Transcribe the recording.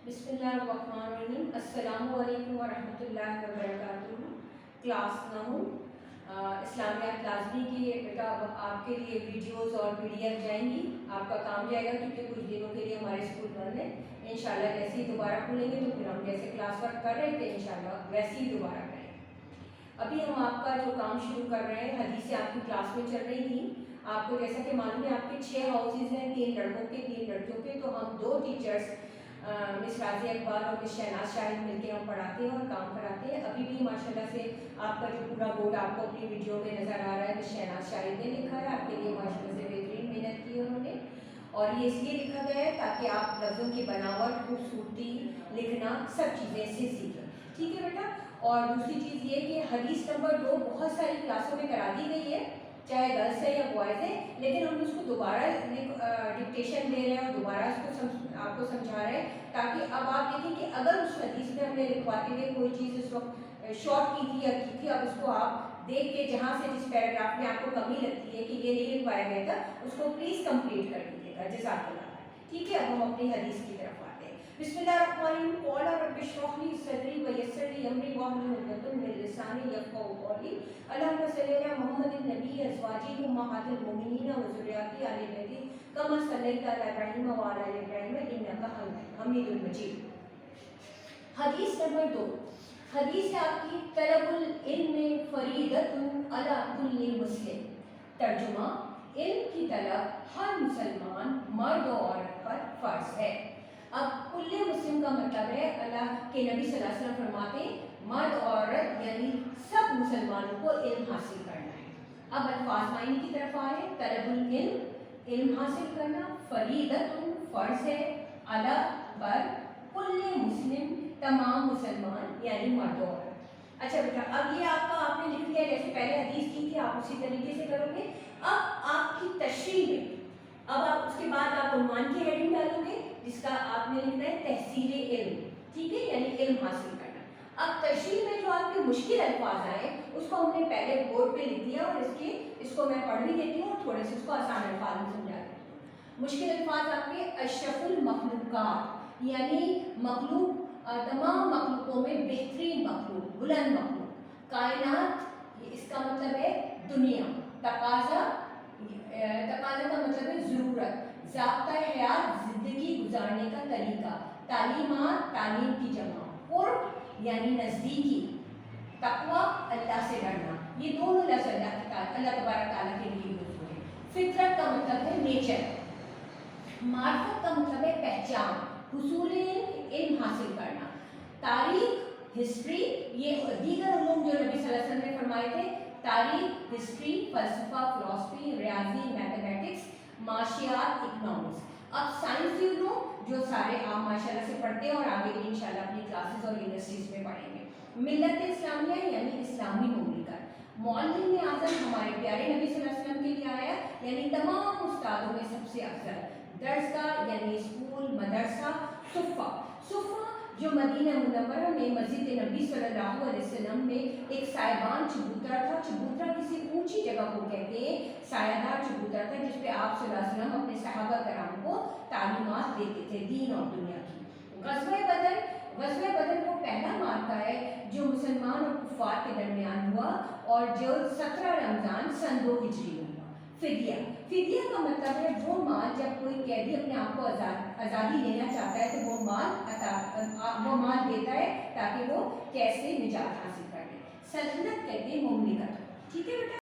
बिस्मिल्लाहिर्रहमानिर्रहीम। अस्सलामु अलैकुम वरहमतुल्लाहि वबरकातुहू। क्लास 9 इस्लामियात लाज़मी की बेटा अब आपके लिए वीडियोस और पीडीएफ जाएंगी। आपका काम जाएगा क्योंकि कुछ दिनों के लिए हमारे स्कूल बंद है। इंशाल्लाह जैसे ही दोबारा खुलेंगे तो फिर हम जैसे क्लास वर्क कर रहे थे इंशाल्लाह वैसे ही दोबारा करेंगे। अभी हम आपका जो काम शुरू कर रहे हैं, हदीसें आपकी क्लास में चल रही थी। आपको जैसा कि मालूम है आपके 6 हाउसेज हैं, 3 लड़कों के 3 लड़कियों के। तो हम 2 टीचर्स मिस राज़िया इकबाल और मिस शहनाज शाहिद मिलकर हम पढ़ाते हैं और काम कराते हैं। अभी भी माशाल्लाह से आपका जो पूरा बोर्ड आपको अपनी वीडियो में नज़र आ रहा है, मिस शहनाज शाहिद ने लिखा है। आपके लिए माशाल्लाह से बेहतरीन मेहनत की है उन्होंने, और ये इसलिए लिखा गया है ताकि आप लफ्ज़ों की बनावट, खूबसूरती, लिखना सब चीज़ें इससे सीखें। ठीक है बेटा। और दूसरी चीज़ ये कि हदीस नंबर 2 बहुत सारी क्लासों में करा दी गई है, चाहे गर्ल्स है या बॉयज़ है, लेकिन हम उसको दोबारा डिक्टेशन दे रहे हैं और दोबारा उसको आपको समझा रहे हैं ताकि अब आप देखें कि अगर उस हदीस में हमने लिखवाते हुए कोई चीज़ उस वक्त शॉर्ट की थी या की थी, अब उसको आप देख के जहाँ से जिस पैराग्राफ में आपको कमी लगती है कि ये नहीं लिखवाया गया था, उसको प्लीज़ कंप्लीट कर दीजिएगा। जज़ाकल्लाह। ठीक है। अब हम अपनी हदीस की तरफ आते हैं। बिस्मिल्लाहिर्रहमानिर्रहीम। क़ौला रब्बि इश्रह ली सदरी व यस्सिर ली अमरी वहलुल उक़दतम मिन लिसानी यफ़क़हू क़ौली। अल्लाहुम्मा सल्लि अला मुहम्मदिन नबी अज़वाजिहि उम्महातिल मुमिनीन व ज़ुर्रिय्यति आलि बैति कमा सल्लैता अला इब्राहीम व अला आलि इब्राहीम इन्नका हमीदुल मजीद। हदीस नंबर 2 हदीस है आपकी तलबुल इल्म फरीदतुन अला कुल्लि मुस्लिम। तर्जुमा, इल्म की तलब हर मुसलमान मर्द और औरत पर फ़र्ज है। अब कुल्ले मुस्लिम का मतलब है अल्लाह के नबी सल्लल्लाहु अलैहि वसल्लम फरमाते मर्द औरत यानी सब मुसलमानों को इल्म हासिल करना है। अब अल्फाज मायने की तरफ आ रहे हैं। तलबुल इल्म, इल्म हासिल करना, फरीदतुन फ़र्ज है, अला पर, कुल्ले मुस्लिम तमाम मुसलमान यानी मर्द और। अच्छा बेटा, अब ये आपने लिख लिया जैसे पहले हदीस की थी, आप उसी तरीके से करोगे। अब आपकी तशरीह में अब आप उसके बाद आप उन्वान की हेडिंग डालोगे जिसका आपने लिखना है तहसील इल्म। ठीक है, यानी इल्म हासिल करना। अब तशरीह में जो आपके मुश्किल अल्फाज आए उसको हमने पहले बोर्ड पे लिख दिया और इसको मैं पढ़ भी देती हूँ और थोड़े से उसको आसान अल्फाज में समझा देती हूँ। मुश्किल अल्फाज आपके अशरफुल मखलूक़ात यानी मखलूक, तमाम मखलूकों में बेहतरीन मखलूक, बुलंद मखलूक। कायनात, इसका मतलब है दुनिया। तकाज़ा, तकाज़ा का मतलब है ज़रूरत। ज़ाब्ता हयात, ज़िंदगी गुजारने का तरीका। तालीमात, तालीम की जमा। क़ुर्ब यानी नज़दीकी। तक़वा, अल्लाह से डरना। ये दोनों लफ्ज़ अल्लाह तबारक तआला के लिए यूज़ हुए। फितरत का मतलब है नेचर। मार्फत का मतलब है पहचान, हुसूल इल्म हासिल करना। तारीख, हिस्ट्री, ये दीगर उलूम जो नबी सल्लल्लाहु अलैहि वसल्लम ने फरमाए थे, तारीख, हिस्ट्री, फ़लसफ़ा, फ़िलॉसफी, रियाजी, मैथमेटिक्स, माशियात, इकनॉमिक्स। अब साइंस के उलूम जो सारे आप माशाल्लाह से पढ़ते हैं और आगे भी इंशाल्लाह अपनी क्लासेस और यूनिवर्सिटीज़ में पढ़ेंगे। मिल्लत इस्लामिया यानी इस्लामी ममलिकत। मौलवी आज़म हमारे प्यारे नबी सल्लल्लाहु अलैहि वसल्लम के लिए आया यानी तमाम उस्तादों में सबसे अफजल। दरसगाह यानी स्कूल, मदरसा। सुफ़ा, सुफ़ा जो मदीना मुनव्वरा में मस्जिद नबी सल्लल्लाहु अलैहि वसल्लम में एक सायबान चबूतरा था। चबूतरा किसी ऊंची जगह को कहते हैं, सायादार चबूतरा था जिस पे आप सल्लल्लाहु अलैहि वसल्लम अपने सहाबा कराम को तालीमात देते थे दीन और दुनिया की। ग़ज़वे बदर, ग़ज़वे बदर वो पहला मार्का है जो मुसलमान और कुफ़ार के दरमियान हुआ और जो 17 रमज़ान सन 2 हिजरी में हुआ। फ़िदिया, फ़िदिया का मतलब है वो माल, जब कोई कैदी अपने आप को आज़ादी लेना चाहता है तो वो माल देता है ताकि वो कैद से निजात हासिल कर ले। सल्तनत कहते हैं मुमलिकत। ठीक है बेटा।